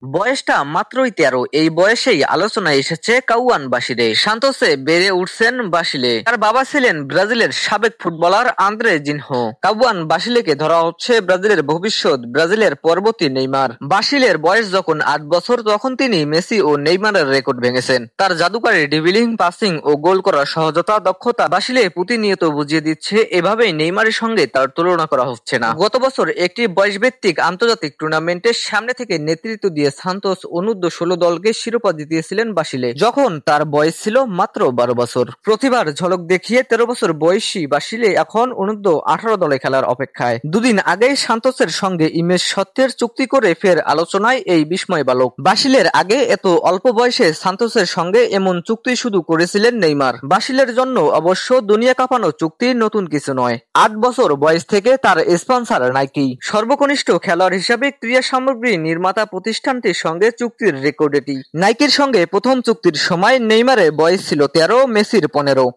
বয়সটা মাত্রই ১৩। এই বয়সেই আলোচনায় এসেছে কাউয়ান বাশিরে। সান্তোসে বেড়ে উঠছেন বাশিলে। তার বাবা ছিলেন ব্রাজিলের সাবেক ফুটবলার আন্দ্রে জিনহো। কাউয়ান বাশিলেকে ধরা হচ্ছে ব্রাজিলের ভবিষ্যৎ, ব্রাজিলের পরবর্তী নেইমার। বাশিলের বয়স যখন ৮ বছর তখন তিনি মেসি ও নেইমারের রেকর্ড ভেঙেছেন। তার জাদুকারী ড্রিবলিং, পাসিং ও গোল করার সহজতা, দক্ষতা বাশিলে প্রতিনিয়ত বুঝিয়ে দিচ্ছে এভাবেই নেইমারের সঙ্গে তার তুলনা করা হচ্ছে না। গত বছর একটি বয়সভিত্তিক আন্তর্জাতিক টুর্নামেন্টের সামনে থেকে নেতৃত্ব দিয়ে সান্তোস অনূর্ধ্ব-১৬ দলকে শিরোপা জিতিয়েছিলেন বাশিলে, যখন তার বয়স ছিল মাত্র ১২ বছর। প্রতিভার ঝলক দেখিয়ে ১৩ বছর বয়সী বাশিলে এখন অনূর্ধ্ব-১৮ দলে খেলার অপেক্ষায়। দুদিন আগেই সান্তোসের সঙ্গে ইমেজ সত্যের চুক্তি করে ফের আলোচনায় এই বিস্ময় বালক। বাশিলের আগে এত অল্প বয়সে সান্তোসের সঙ্গে এমন চুক্তি শুধু করেছিলেন নেইমার। বাশিলের জন্য অবশ্য দুনিয়া কাঁপানো চুক্তি নতুন কিছু নয়। ৮ বছর বয়স থেকে তার স্পন্সর নাইকি। সর্বকনিষ্ঠ খেলোয়াড় হিসেবে ক্রীড়া সামগ্রী নির্মাতা প্রতিষ্ঠানটির সঙ্গে চুক্তির রেকর্ড এটি। নাইকির সঙ্গে প্রথম চুক্তির সময় নেইমারের বয়স ছিল ১৩, মেসির ১৫।